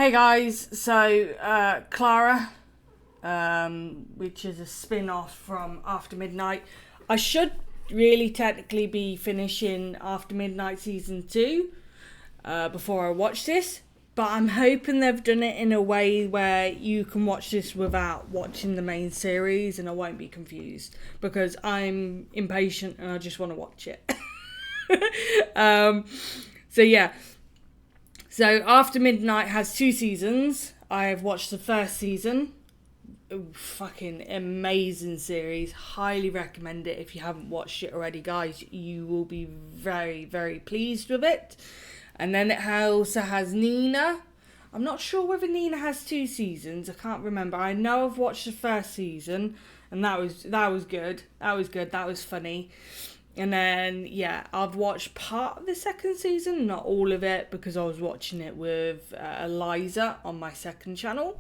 Hey guys, so Clara, which is a spin-off from After Midnight. I should really technically be finishing After Midnight Season 2 before I watch this, but I'm hoping they've done it in a way where you can watch this without watching the main series and I won't be confused, because I'm impatient and I just want to watch it. So yeah. So After Midnight has 2 seasons. I have watched the first season. Ooh, fucking amazing series. Highly recommend it if you haven't watched it already, guys. You will be very, very pleased with it. And then it also has Nina. I'm not sure whether Nina has 2 seasons. I can't remember. I know I've watched the first season and that was good. That was funny. And then, yeah, I've watched part of the second season, not all of it, because I was watching it with Eliza on my second channel.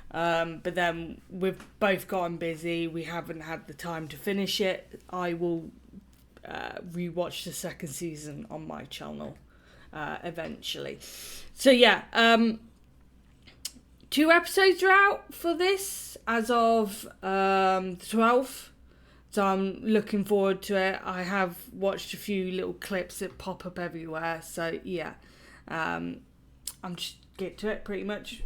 But then we've both gotten busy. We haven't had the time to finish it. I will rewatch the second season on my channel eventually. So, yeah, 2 episodes are out for this as of the 12th. So I'm looking forward to it. I have watched a few little clips that pop up everywhere. So yeah, I'm just get to it pretty much.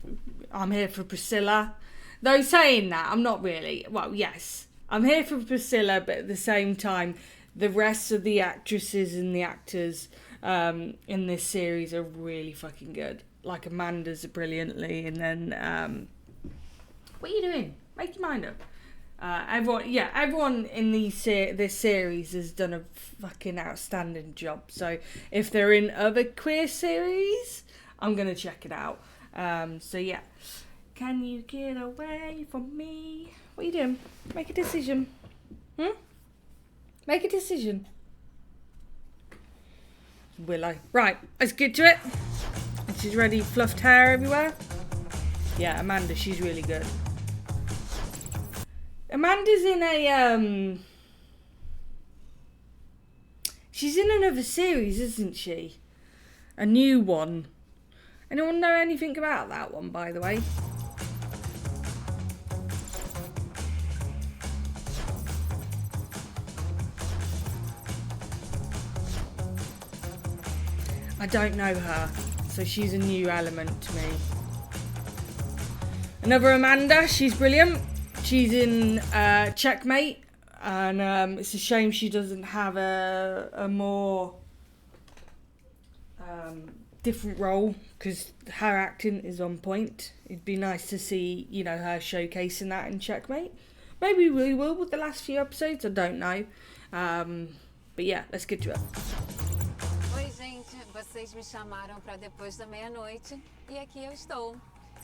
I'm here for Priscilla. Though saying that, I'm not really. Well, yes, I'm here for Priscilla, but at the same time, the rest of the actresses and the actors in this series are really fucking good. Like Amanda's brilliantly, and then what are you doing? Make your mind up. Everyone in this series has done a fucking outstanding job. So if they're in other queer series, I'm gonna check it out. So yeah, can you get away from me? What are you doing? Make a decision. Make a decision. Willow. Right, let's get to it. She's ready. Fluffed hair everywhere. Yeah, Amanda, she's really good. Amanda's in a, she's in another series, isn't she? A new one. Anyone know anything about that one, by the way? I don't know her, so she's a new element to me. Another Amanda, she's brilliant. She's in Checkmate, and it's a shame she doesn't have a more different role, because her acting is on point. It'd be nice to see, you know, her showcasing that in Checkmate. Maybe we will with the last few episodes, I don't know. But yeah, let's get to it. Oi, gente, vocês me chamaram para depois da meia-noite e aqui eu estou.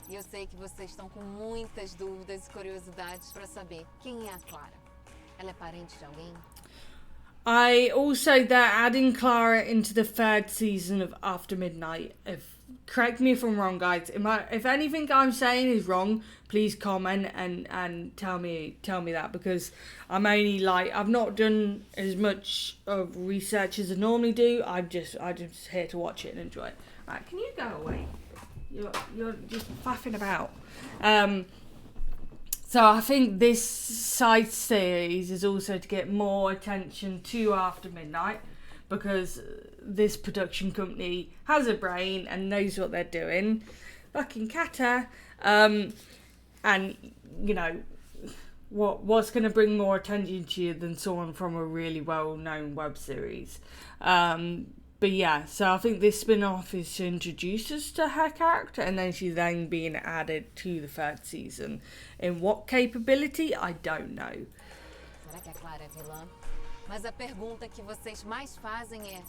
E eu sei que vocês estão com muitas dúvidas e curiosidades para saber quem é a Clara. Ela é parente de alguém? I also, they're adding Clara into the 3rd season of After Midnight. Correct me if I'm wrong, guys. If anything I'm saying is wrong, please comment and tell me that, because I'm only I've not done as much of research as I normally do. I'm just here to watch it and enjoy it. Right, can you go away? You're just faffing about. So I think this side series is also to get more attention to After Midnight, because this production company has a brain and knows what they're doing. Fucking Kata. And, you know, what's going to bring more attention to you than someone from a really well-known web series? But yeah, so I think this spin-off is to introduce us to her character, and then she's then being added to the 3rd season. In what capability, I don't know. Será que a Clara é vilã? Mas a pergunta que vocês mais fazem é: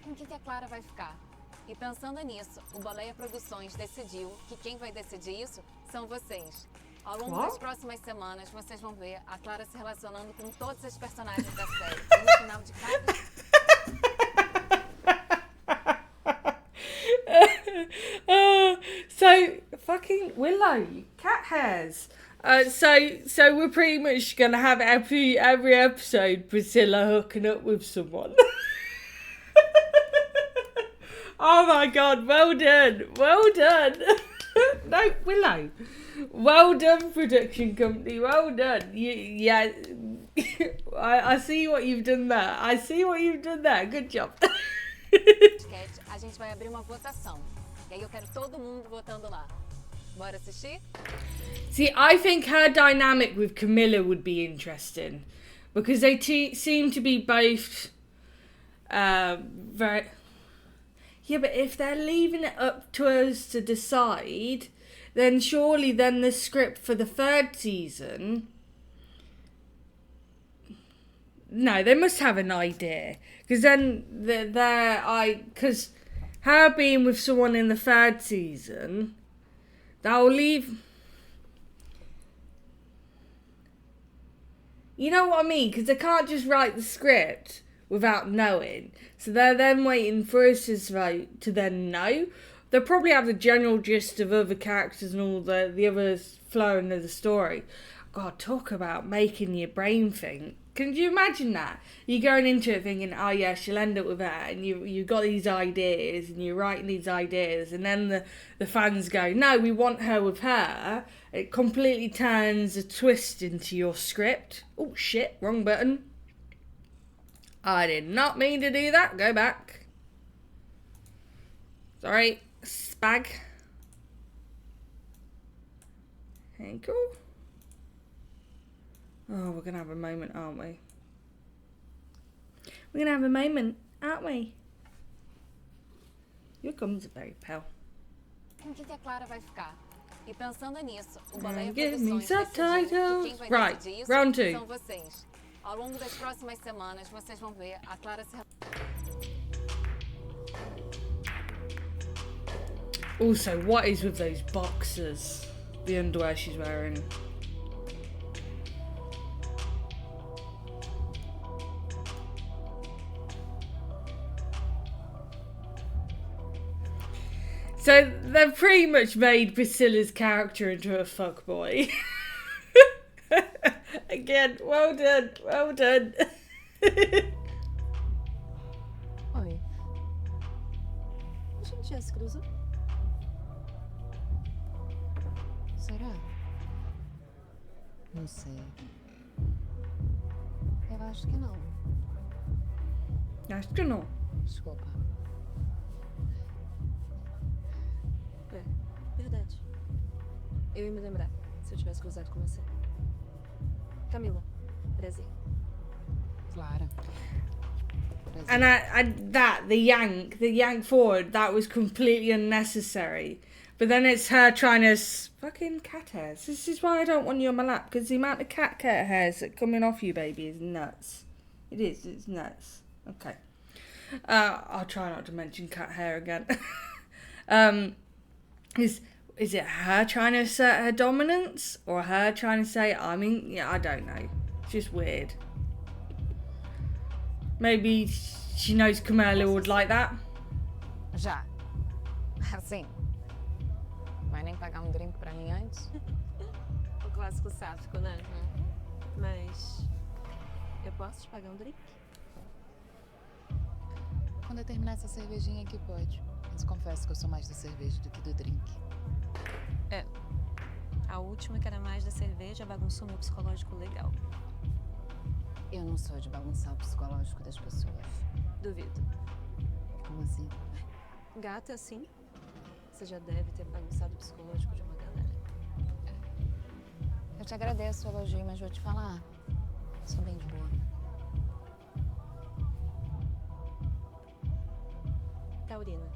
com que a Clara vai ficar? E pensando nisso, o Baleia Produções decidiu que quem vai decidir isso são vocês. Ao longo das próximas semanas, vocês vão ver a Clara se relacionando com todos os personagens da série. E no final de cada... So fucking Willow, cat hairs. So we're pretty much gonna have every episode Priscilla hooking up with someone. Oh my god, well done. No, Willow. Well done, production company. Well done. Yeah, I see what you've done there. I see what you've done there. Good job. A gente vai abrir uma votação. E aí eu quero todo mundo votando lá. Bora assistir? See, I think her dynamic with Camilla would be interesting. Because they seem to be both very... Yeah, but if they're leaving it up to us to decide, then surely then the script for the 3rd season... No, they must have an idea. Because then because her being with someone in the 3rd season, that'll leave... You know what I mean? Because they can't just write the script without knowing. So they're then waiting for us to then know. They'll probably have the general gist of other characters and all the other flowing of the story. God, talk about making your brain think. Can you imagine that? You're going into it thinking, oh yeah, she'll end up with that, and you've got these ideas, and you're writing these ideas, and then the fans go, no, we want her with her. It completely turns a twist into your script. Oh shit, wrong button. I did not mean to do that. Go back. Sorry, spag. There you go. Oh, we're going to have a moment, aren't we? We're going to have a moment, aren't we? Your gums are very pale. Com que a Clara vai ficar? E pensando nisso, o Baleia Give me Produções decidiu subtitles. que quem vai Right, decidir isso round 2. são vocês. Ao longo das próximas semanas, vocês vão ver a Clara se... Also, what is with those boxers? The underwear she's wearing. So they've pretty much made Priscilla's character into a fuckboy. Again, well done, well done. Oi. A gente já se cruzou? Será? Não sei. Eu acho que não. Acho que não. Desculpa. Verdade. Eu ia me lembrar se eu tivesse cruzado com você. Camila, prazer. Clara. And the yank forward, that was completely unnecessary. But then it's her trying to fucking cat hairs. This is why I don't want you on my lap, because the amount of cat hairs that are coming off you, baby, is nuts. It is. It's nuts. Okay. I'll try not to mention cat hair again. Is it her trying to assert her dominance, or her trying to say, I don't know. It's just weird. Maybe she knows Camila would like that. Já. Assim. Vai nem pagar drink pra mim antes? O clássico sáfico, né? Mas eu posso te pagar drink? Quando eu terminar essa cervejinha aqui, pode. Mas confesso que eu sou mais da cerveja do que do drink. É. A última, que era mais da cerveja, bagunçou meu psicológico legal. Eu não sou de bagunçar o psicológico das pessoas. Duvido. Como assim? Gata, assim, você já deve ter bagunçado o psicológico de uma galera. Eu te agradeço o elogio, mas vou te falar. Sou bem de boa. Taurina.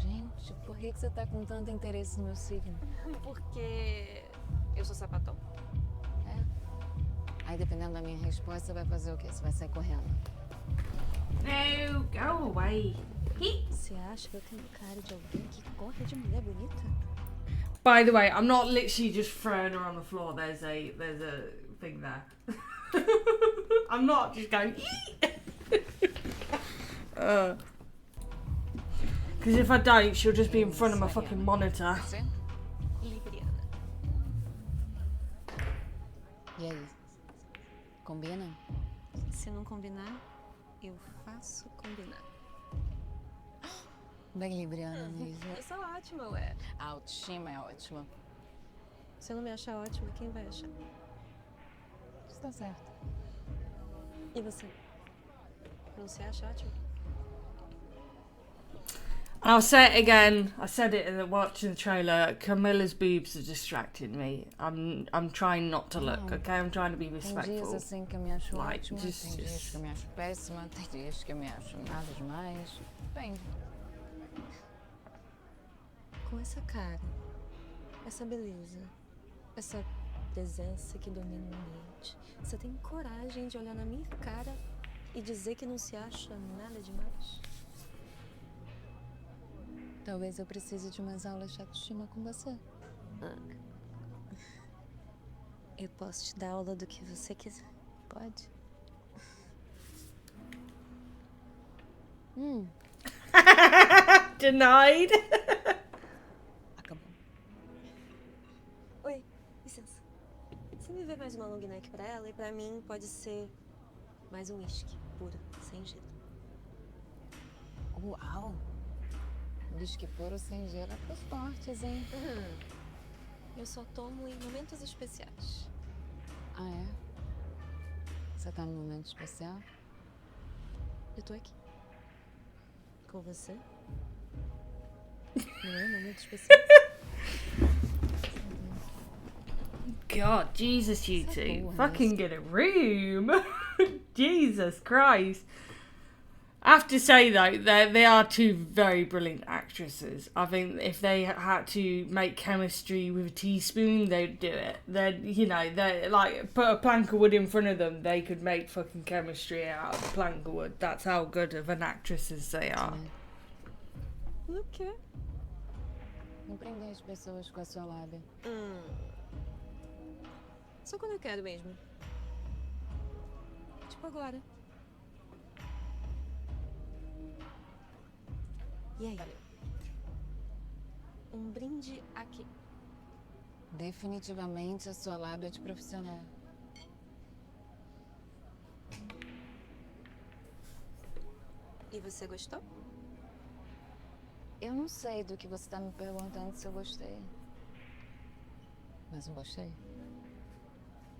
Gente, por que você tá com tanto interesse no meu signo? Porque eu sou sapatão. Aí, dependendo da minha resposta, você vai fazer o quê? Você vai sair correndo. No, go away. Você acha que eu tenho cara de alguém que corre de mulher bonita? By the way, I'm not literally just throwing her on the floor. There's a thing there. I'm not just going. Because if I don't, she'll just be in front of my fucking monitor. Libriana. E aí? Combina? Se não combinar, eu faço combinar. Bem libriana mesmo. Eu sou ótima, ué. A autoestima é ótima. Se eu não me achar ótima, quem vai achar? Isso tá certo. E você? Não se acha ótima? I'll say it again. I said it in watching the trailer. Camilla's boobs are distracting me. I'm trying not to look, okay? I'm trying to be Tem dias respectful. assim que eu me acho Like, ótima, just- tem dias que eu me acho péssima, tem dias que eu me acho nada demais. Depende. Com essa cara, essa beleza, essa presença que domina o ambiente, você tem coragem de olhar na minha cara e dizer que não se acha nada demais? Talvez eu precise de umas aulas de autoestima com você. Eu posso te dar aula do que você quiser. Pode? Denied. Acabou. Oi, licença. Você me vê mais uma long neck pra ela e pra mim pode ser mais um uísque puro, sem gelo. Uau! Whisky puro sem gelo é pros fortes, hein? Eu só tomo em momentos especiais. Ah, é? Você tá num momento especial? Eu tô aqui. Com você. Não é um momento especial? God, Jesus, you So two. cool, Fucking get a room. Jesus Christ. I have to say, though, they are two very brilliant actresses. I think if they had to make chemistry with a teaspoon, they'd do it. They're like, put a plank of wood in front of them, they could make fucking chemistry out of a plank of wood. That's how good of an actresses they are. O quê? Não prender as pessoas com a sua lábia. Só quando eu quero mesmo. Tipo agora. E aí? Um brinde aqui. Definitivamente a sua lábia é de profissional. E você gostou? Eu não sei do que você tá me perguntando se eu gostei. Mas eu gostei.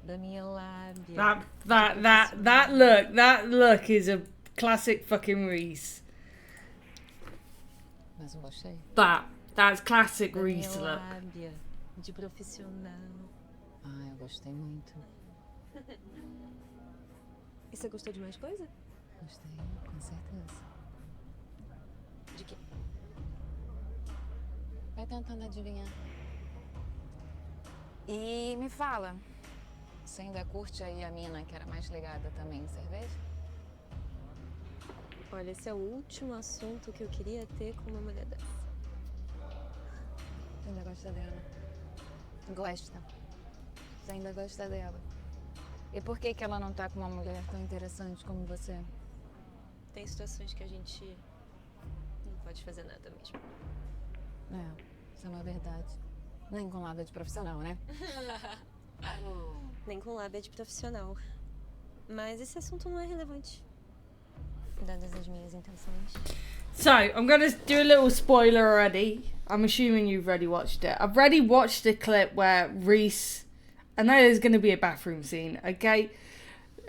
Da minha lábia. That look is a classic fucking Reese. Mas eu gostei. That's classic Da Reese minha look. lábia. De profissional. Ah, eu gostei muito. E você gostou de mais coisa? Gostei, com certeza. De quê? Vai tentando adivinhar. E me fala, você ainda curte aí a mina que era mais ligada também em cerveja? Olha, esse é o último assunto que eu queria ter com uma mulher dessa. Você ainda gosta dela? Gosta. Você ainda gosta dela. E por que ela não tá com uma mulher tão interessante como você? Tem situações que a gente não pode fazer nada mesmo. É, isso é uma verdade. Nem com lábia de profissional, né? Nem com lábia de profissional. Mas esse assunto não é relevante. Dadas as minhas intenções. So, I'm going to do a little spoiler already. I'm assuming you've already watched it. I've already watched the clip where Reese... I know there's going to be a bathroom scene, okay?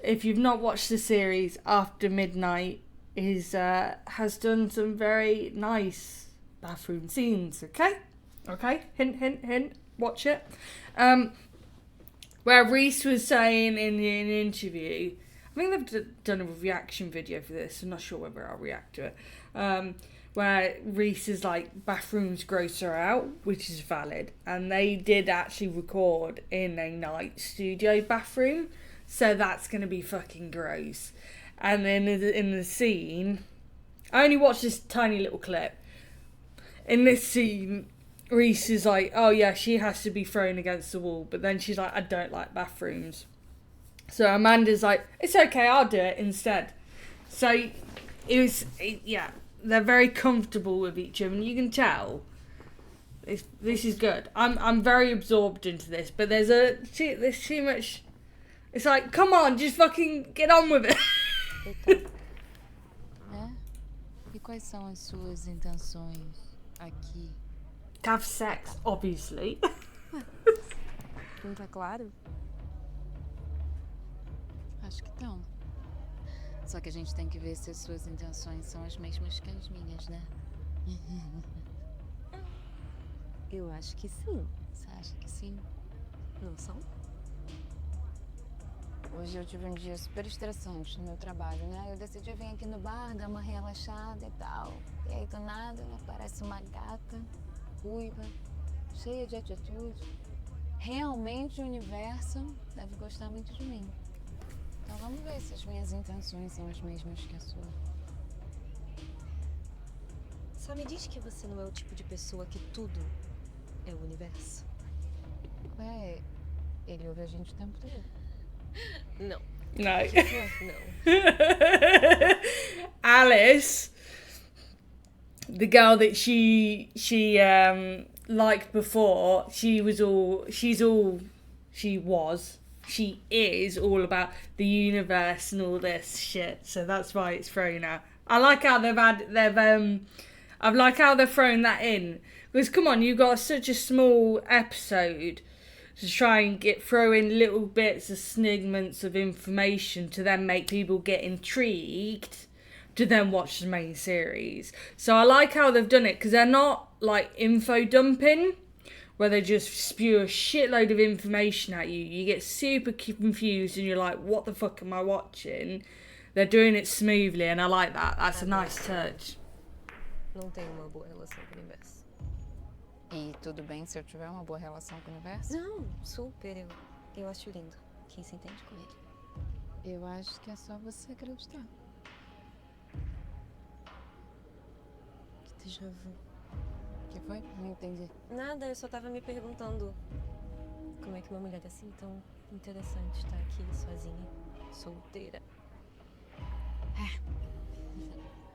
If you've not watched the series, After Midnight has done some very nice bathroom scenes, okay? Okay? Hint, hint, hint. Watch it. Where Reese was saying in an interview... I think they've done a reaction video for this. I'm not sure whether I'll react to it. Where Reese is like, bathrooms gross her out, which is valid. And they did actually record in a night studio bathroom. So that's going to be fucking gross. And then in the scene... I only watched this tiny little clip. In this scene, Reese is like, oh yeah, she has to be thrown against the wall. But then she's like, I don't like bathrooms. So Amanda's like, it's okay, I'll do it instead. So yeah, they're very comfortable with each other, and you can tell this is good. I'm very absorbed into this, but there's too much. It's like, come on, just fucking get on with it. Eita. É? E quais são as suas intenções aqui? To have sex, obviously. Não tá claro? Acho que não. Só que a gente tem que ver se as suas intenções são as mesmas que as minhas, né? Eu acho que sim. Você acha que sim? Não são? Hoje eu tive um dia super estressante no meu trabalho, né? Eu decidi vir aqui no bar, dar uma relaxada e tal. E aí, do nada, aparece uma gata, ruiva, cheia de atitude. Realmente o universo deve gostar muito de mim. Então vamos ver se as minhas intenções são as mesmas que a sua. Só me diz que você não é o tipo de pessoa que tudo é o universo. Ué, ele ouve a gente o tempo todo. Não. No. Não. Alice, the girl that she liked before, she is all about the universe and all this shit. So that's why it's thrown out. I like how I like how they've thrown that in, because come on, you got such a small episode to try and throw in little bits of snigments of information to then make people get intrigued to then watch the main series. So I like how they've done it, because they're not like info dumping, where they just spew a shitload of information at you. You get super confused and you're like, what the fuck am I watching? They're doing it smoothly, and I like that. That's a nice touch. Não tenho uma boa relação com o universo. E tudo bem se eu tiver uma boa relação com o universo? Não, super. Eu acho lindo. Quem se entende com ele? Eu acho que é só você acreditar. Que déjà vu. O que foi? Não entendi. Nada, eu só tava me perguntando como é que uma mulher assim tão interessante tá aqui sozinha, solteira.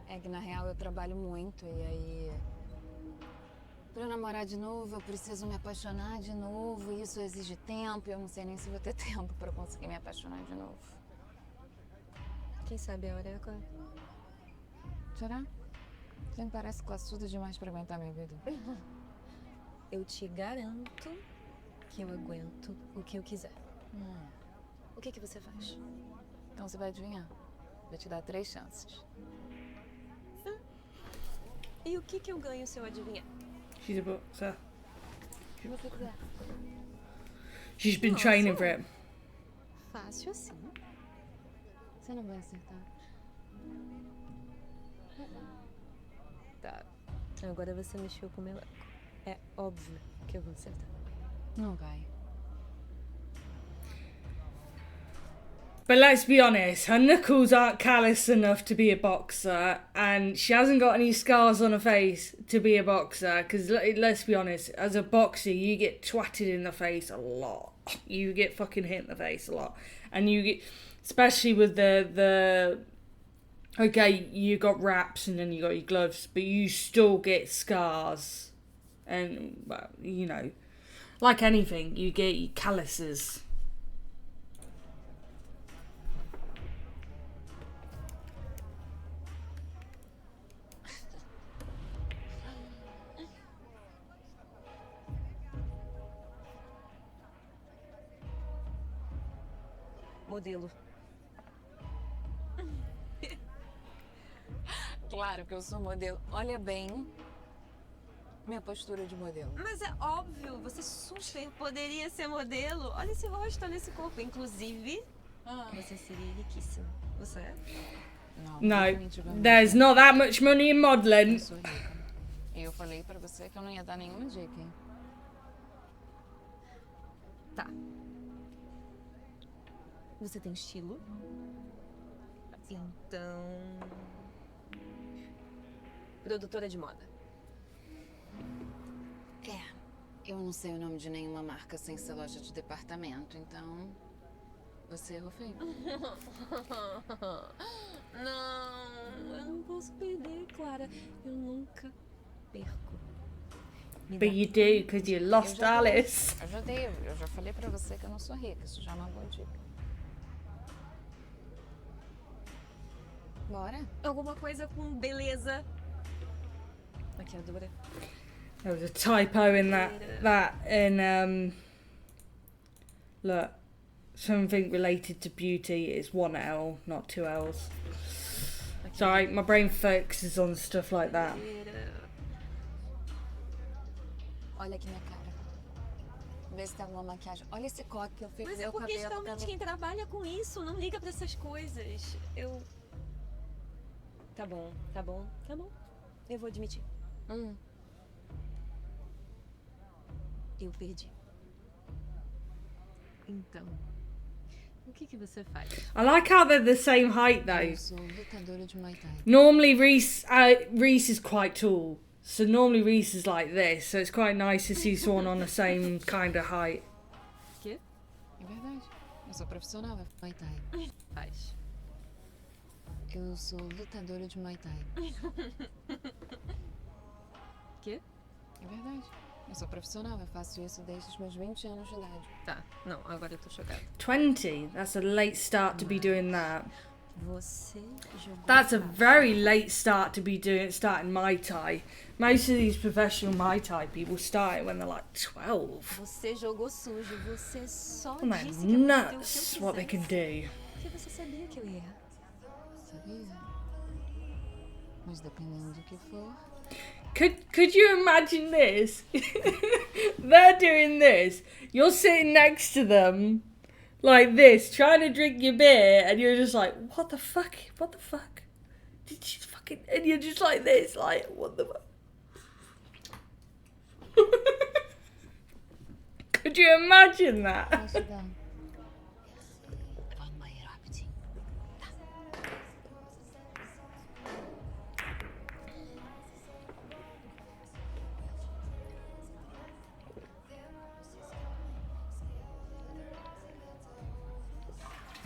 É que na real eu trabalho muito e aí... Pra eu namorar de novo, eu preciso me apaixonar de novo. E isso exige tempo e eu não sei nem se vou ter tempo pra eu conseguir me apaixonar de novo. Quem sabe a hora é agora. Será? Você me parece classuda demais pra aguentar minha vida. Eu te garanto que eu aguento o que eu quiser. O que você faz? Então você vai adivinhar. Vou te dar 3 chances. E o que eu ganho se eu adivinhar? She's a boxer. O que você quiser. She's been training for it. Fácil assim. Você não vai acertar. Tá. Agora você mexeu com o meu ego. É óbvio que eu vou acertar. Não vai. But let's be honest, her knuckles aren't callous enough to be a boxer, and she hasn't got any scars on her face to be a boxer, because let's be honest, as a boxer, you get twatted in the face a lot. You get fucking hit in the face a lot. And you get, especially with the okay, you got wraps and then you got your gloves, but you still get scars. And, well, you know, like anything, you get your calluses. Modelo. Claro que eu sou modelo. Olha bem minha postura de modelo. Mas é óbvio, você super poderia ser modelo. Olha esse rosto, olha esse corpo. Inclusive, você seria riquíssima. Você é? Não, No, definitivamente there's não. not that much money in modelling. Eu sou rica. E eu falei pra você que eu não ia dar nenhuma dica, hein? Tá. Você tem estilo? Então... Produtora de moda. Eu não sei o nome de nenhuma marca sem ser loja de departamento, então... Você errou feio. Não, eu não posso perder, Clara. Eu nunca perco. Me But dá you do, because you lost Alice. Eu já falei pra você que eu não sou rica, isso já é uma boa dica. Bora? alguma coisa com beleza Maquiadora. There was a typo in look, something related to beauty. It's 1 L, not 2 L's. Sorry, my brain focuses on stuff like that. Olha aqui minha cara. Vê se tem alguma maquiagem. Olha esse coque que eu fiz. Mas Meu é porque cabelo geralmente tava- quem trabalha com isso não liga pra essas coisas. Tá bom. Eu vou admitir. Eu perdi. Então, o que você faz? I like how they're the same height though. Eu sou lutadora de Muay Thai. Normally Reese is quite tall. So normally Reese is like this. So it's quite nice to see someone on the same kind of height. Quê? É verdade. Eu sou profissional de Muay Thai. Faz. Eu sou lutadora de Muay Thai. Quê? É verdade. Eu sou profissional. Eu faço isso desde os meus 20 anos de idade. Tá, não, agora eu tô chocada. 20. That's a late start to be doing that. Você jogou. That's a fácil. very late start to be starting Muay Thai. Most of these professional Muay Thai people start it when they're like 12. Você jogou sujo, você só And they're disse que eu podia ter o que eu nuts what they can quisesse. do. Porque você sabia que eu ia. Sabia? Mas dependendo do que for. Could you imagine this? They're doing this. You're sitting next to them like this, trying to drink your beer, and you're just like, what the fuck? What the fuck? Did you fucking... And you're just like this, like, what the fuck? Could you imagine that? Posso dar? Vá no banheiro rapidinho.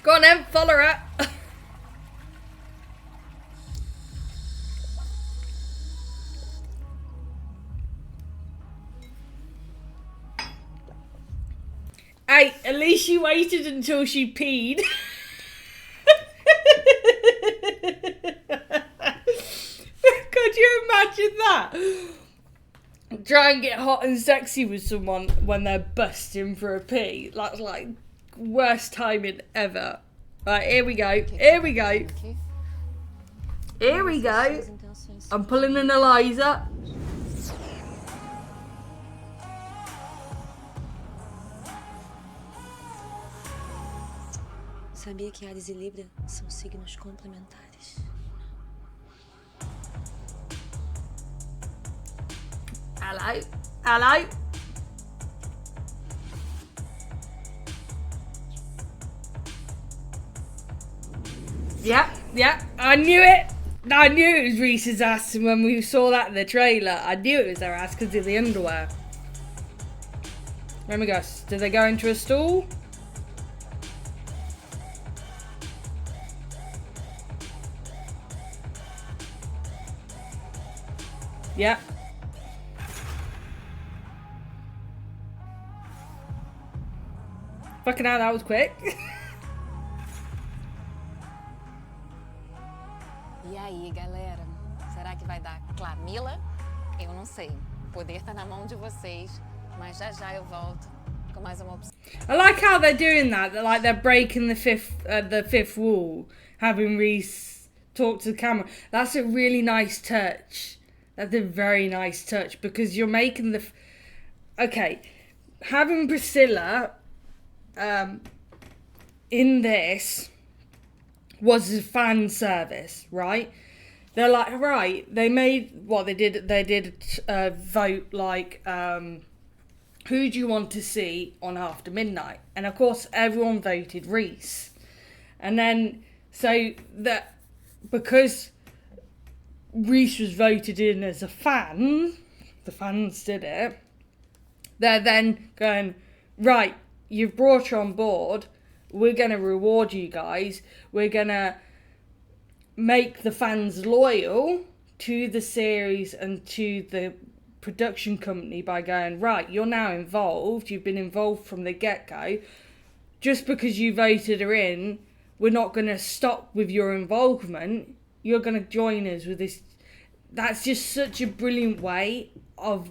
Go on then, follow her. Hey, at least she waited until she peed. Could you imagine that? Try and get hot and sexy with someone when they're busting for a pee. That's like worst timing ever. Right, here we go. Here we go. Aqui. Here we go. Suas intenções I'm pulling an Eliza. Sabia que Ares e Libra são signos complementares. Hello. Hello. Yeah. I knew it. I knew it was Reese's ass when we saw that in the trailer. I knew it was their ass because of the underwear. Let me guess. Did they go into a stall? Yeah. Fucking hell, that was quick. E aí, galera? Será que vai dar Camila? Eu não sei. O poder tá na mão de vocês, mas já já eu volto com mais uma opção. I like how they're doing that. They're breaking the fifth wall, having Reese talk to the camera. That's a really nice touch. That's a very nice touch because you're making the... Okay, having Priscilla in this was a fan service, right? They're like, right, they made what they did vote like, who do you want to see on After Midnight? And of course everyone voted Reese. And then so that because Reese was voted in as a fan, the fans did it, they're then going, right, you've brought her on board, we're going to reward you guys, we're going to make the fans loyal to the series and to the production company by going, right, you're now involved, you've been involved from the get-go, just because you voted her in, we're not going to stop with your involvement, you're going to join us with that's just such a brilliant way of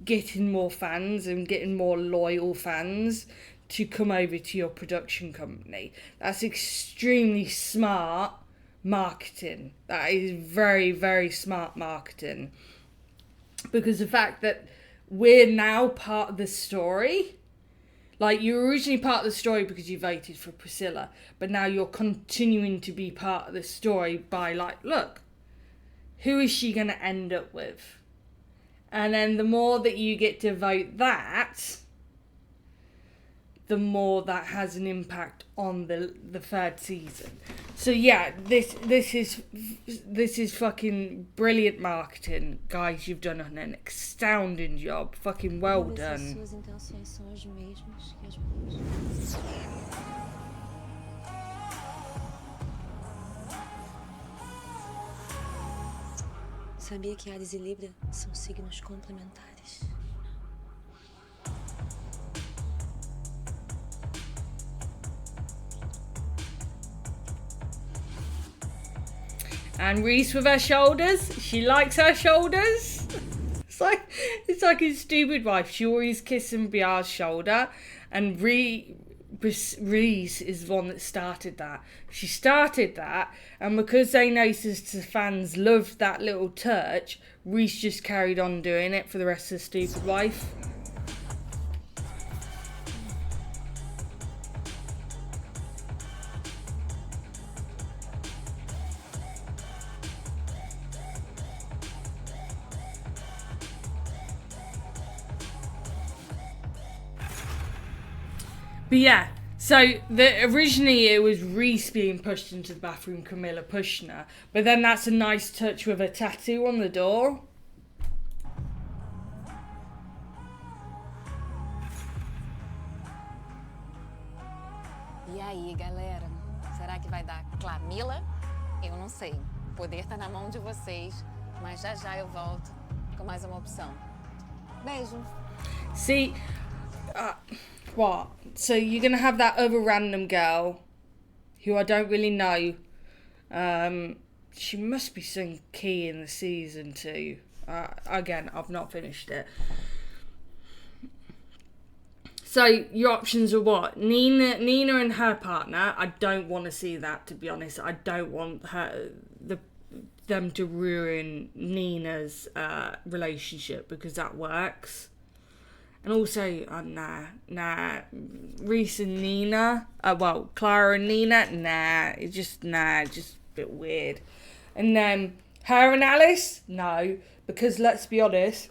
getting more fans and getting more loyal fans to come over to your production company. That's extremely smart marketing. That is very, very smart marketing. Because the fact that we're now part of the story, like you were originally part of the story because you voted for Priscilla, but now you're continuing to be part of the story by like, look, who is she going to end up with? And then the more that you get to vote that, the more that has an impact on the third season. So yeah, this is fucking brilliant marketing, guys. You've done an astounding job. Fucking well done. Suas intenções são as mesmas que as minhas. Sabia que Ares e Libra são signos complementares? And Reis with her shoulders. She likes her shoulders. It's like his stupid wife. She always kissing Biar's shoulder, and Reis is the one that started that. She started that, and because they noticed the fans loved that little touch, Reis just carried on doing it for the rest of the stupid wife. But yeah, so originally it was Reis being pushed into the bathroom, Camila pushing her. But then that's a nice touch with a tattoo on the door. E aí, galera? Será que vai dar Camila? Eu não sei. O poder tá na mão de vocês, mas já já eu volto com mais uma opção. Beijo. See, what? So you're going to have that other random girl who I don't really know. She must be some key in the season 2. Again, I've not finished it. So your options are what? Nina and her partner. I don't want to see that, to be honest. I don't want them to ruin Nina's relationship, because that works. And also, nah. Reis and Nina. Clara and Nina. Nah, it's just a bit weird. And then her and Alice. No, because let's be honest.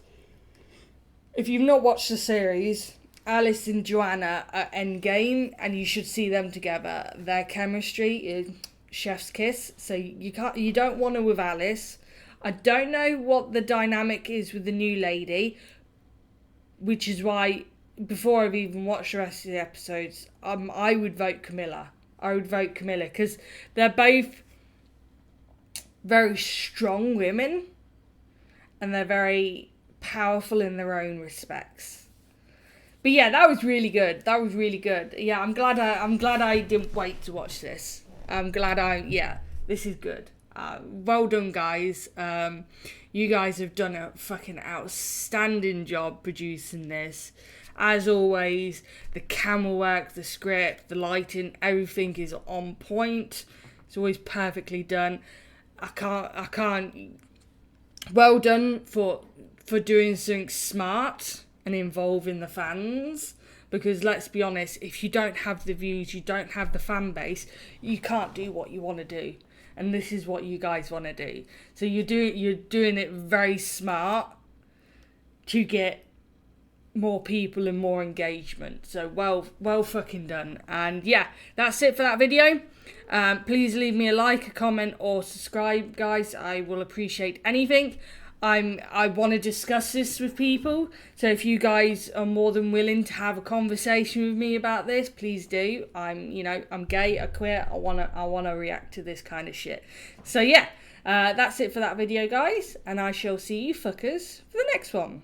If you've not watched the series, Alice and Joanna are endgame, and you should see them together. Their chemistry is chef's kiss. So you don't want her with Alice. I don't know what the dynamic is with the new lady, which is why, before I've even watched the rest of the episodes, I would vote Camila. Because they're both very strong women, and they're very powerful in their own respects. But yeah, that was really good. Yeah, I'm glad I didn't wait to watch this. This is good. Well done, guys. You guys have done a fucking outstanding job producing this. As always, the camera work, the script, the lighting, everything is on point. It's always perfectly done. I can't. Well done for doing something smart and involving the fans. Because let's be honest, if you don't have the views, you don't have the fan base, you can't do what you want to do. And this is what you guys want to do. So you're doing it very smart to get more people and more engagement. So well fucking done. And yeah, that's it for that video. Please leave me a like, a comment, or subscribe, guys. I will appreciate anything. I want to discuss this with people, so if you guys are more than willing to have a conversation with me about this, please do. I'm gay, I queer, I wanna react to this kind of shit. So yeah, that's it for that video, guys, and I shall see you fuckers for the next one.